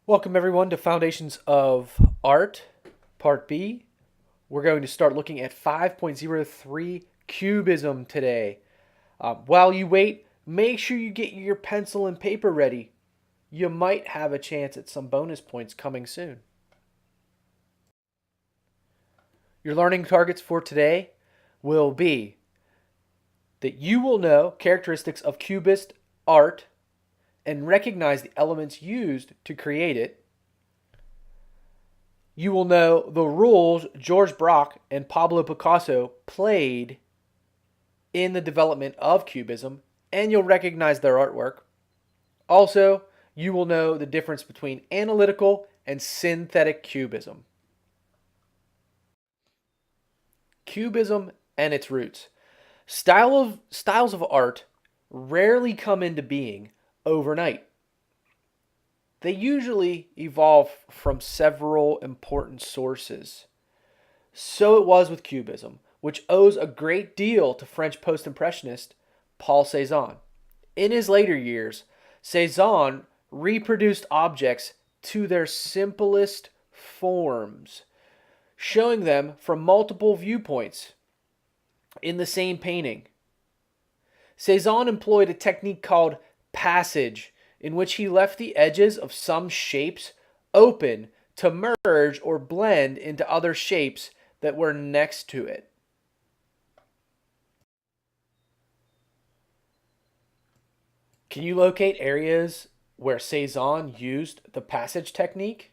Welcome everyone to Foundations of Art, Part B. We're going to start looking at 5.03 Cubism today. While you wait, make sure you get your pencil and paper ready. You might have a chance at some bonus points coming soon. Your learning targets for today will be that you will know characteristics of Cubist art and recognize the elements used to create it. You will know the roles Georges Braque and Pablo Picasso played in the development of Cubism, and you'll recognize their artwork. Also, you will know the difference between analytical and synthetic Cubism. Cubism and its roots. Styles of art rarely come into being overnight. They usually evolve from several important sources. So it was with Cubism, which owes a great deal to French post-impressionist Paul Cézanne. In his later years, Cézanne reproduced objects to their simplest forms, showing them from multiple viewpoints in the same painting. Cézanne employed a technique called passage, in which he left the edges of some shapes open to merge or blend into other shapes that were next to it. Can you locate areas where Cézanne used the passage technique?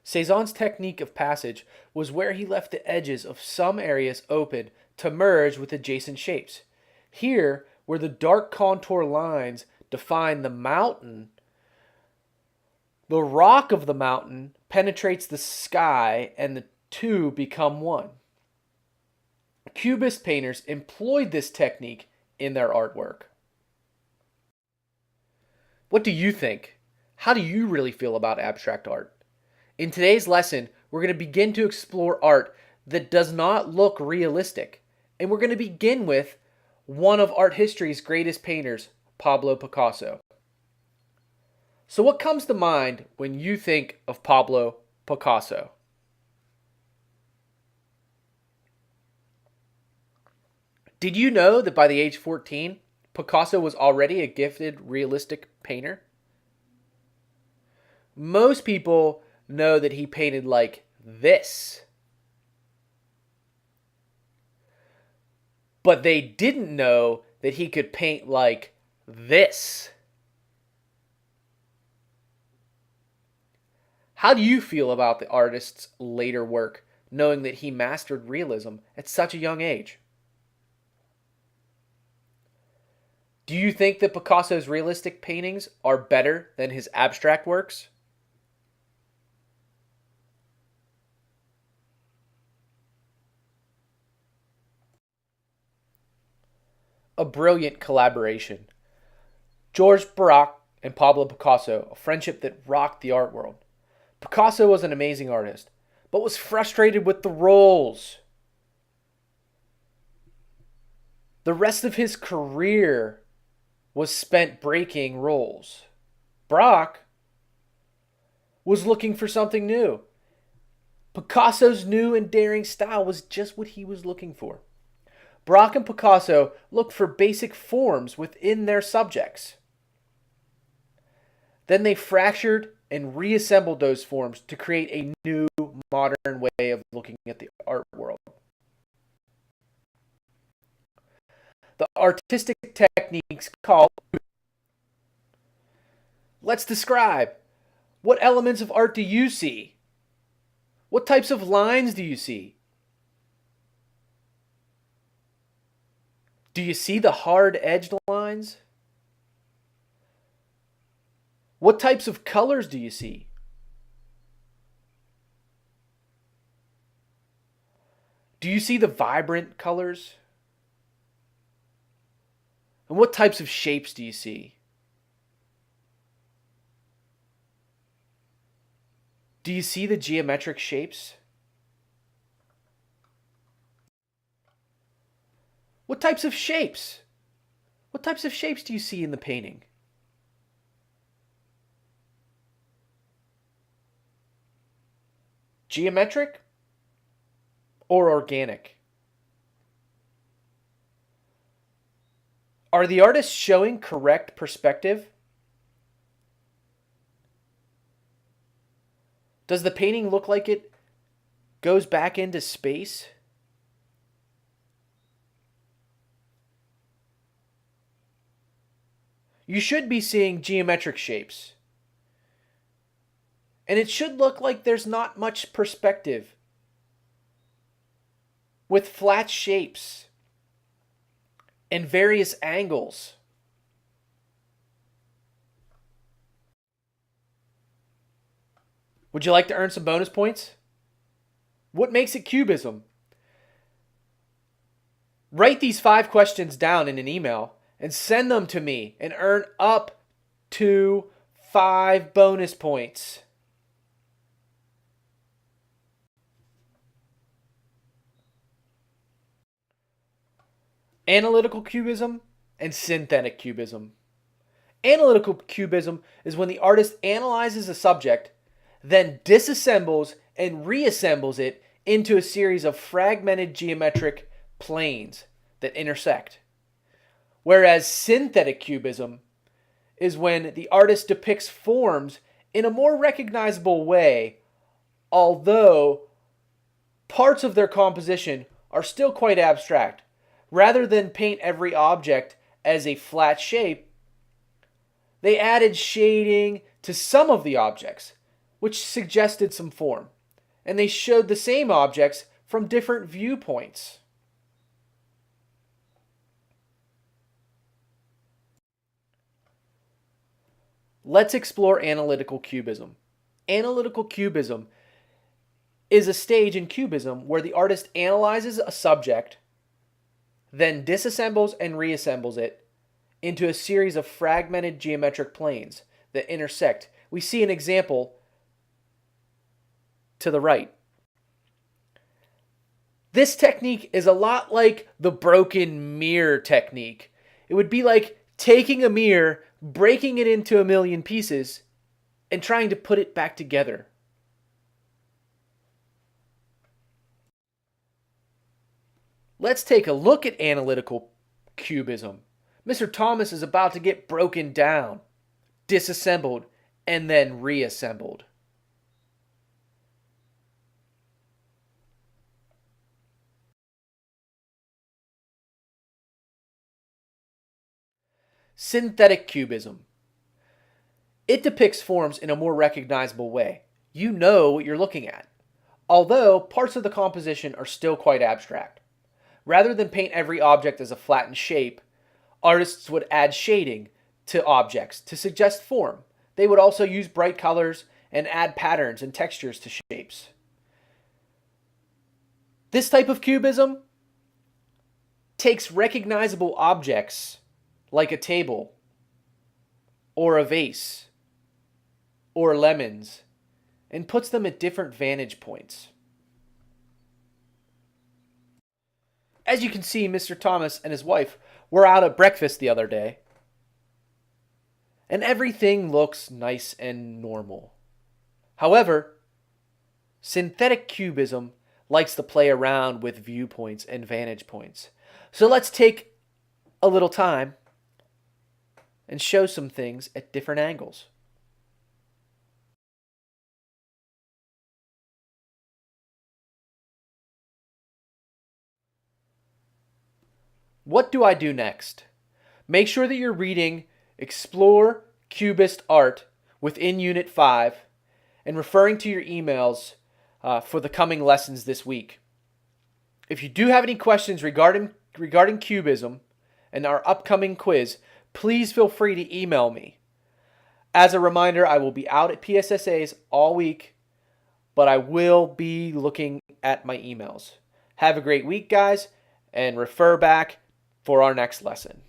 Cézanne's technique of passage was where he left the edges of some areas open to merge with adjacent shapes. Here, where the dark contour lines define the mountain, the rock of the mountain penetrates the sky and the two become one. Cubist painters employed this technique in their artwork. What do you think? How do you really feel about abstract art? In today's lesson, we're going to begin to explore art that does not look realistic. And we're going to begin with one of art history's greatest painters, Pablo Picasso. So what comes to mind when you think of Pablo Picasso? Did you know that by the age 14, Picasso was already a gifted realistic painter? Most people know that he painted like this. But they didn't know that he could paint like this. How do you feel about the artist's later work, knowing that he mastered realism at such a young age? Do you think that Picasso's realistic paintings are better than his abstract works? A brilliant collaboration. Georges Braque and Pablo Picasso, a friendship that rocked the art world. Picasso was an amazing artist, but was frustrated with the roles. The rest of his career was spent breaking roles. Braque was looking for something new. Picasso's new and daring style was just what he was looking for. Braque and Picasso looked for basic forms within their subjects. Then they fractured and reassembled those forms to create a new, modern way of looking at the art world. The artistic techniques called. Let's describe. What elements of art do you see? What types of lines do you see? Do you see the hard-edged lines? What types of colors do you see? Do you see the vibrant colors? And what types of shapes do you see? Do you see the geometric shapes? What types of shapes? What types of shapes do you see in the painting? Geometric or organic? Are the artists showing correct perspective? Does the painting look like it goes back into space? You should be seeing geometric shapes. And it should look like there's not much perspective, with flat shapes and various angles. Would you like to earn some bonus points? What makes it Cubism? Write these 5 questions down in an email and send them to me and earn up to 5 bonus points. Analytical cubism and synthetic cubism. Analytical cubism is when the artist analyzes a subject, then disassembles and reassembles it into a series of fragmented geometric planes that intersect. Whereas synthetic cubism is when the artist depicts forms in a more recognizable way, although parts of their composition are still quite abstract. Rather than paint every object as a flat shape, they added shading to some of the objects, which suggested some form, and they showed the same objects from different viewpoints. Let's explore analytical cubism. Analytical cubism is a stage in cubism where the artist analyzes a subject, then disassembles and reassembles it into a series of fragmented geometric planes that intersect. We see an example to the right. This technique is a lot like the broken mirror technique. It would be like taking a mirror, breaking it into a million pieces, and trying to put it back together. Let's take a look at analytical cubism. Mr. Thomas is about to get broken down, disassembled, and then reassembled. Synthetic cubism. It depicts forms in a more recognizable way. You know what you're looking at, although parts of the composition are still quite abstract. Rather than paint every object as a flattened shape, artists would add shading to objects to suggest form. They would also use bright colors and add patterns and textures to shapes. This type of cubism takes recognizable objects like a table or a vase or lemons and puts them at different vantage points. As you can see, Mr. Thomas and his wife were out at breakfast the other day, and everything looks nice and normal. However, synthetic cubism likes to play around with viewpoints and vantage points. So let's take a little time and show some things at different angles. What do I do next? Make sure that you're reading Explore Cubist Art within Unit 5 and referring to your emails for the coming lessons this week. If you do have any questions regarding Cubism and our upcoming quiz, please feel free to email me. As a reminder, I will be out at PSSAs all week, but I will be looking at my emails. Have a great week, guys, and refer back for our next lesson.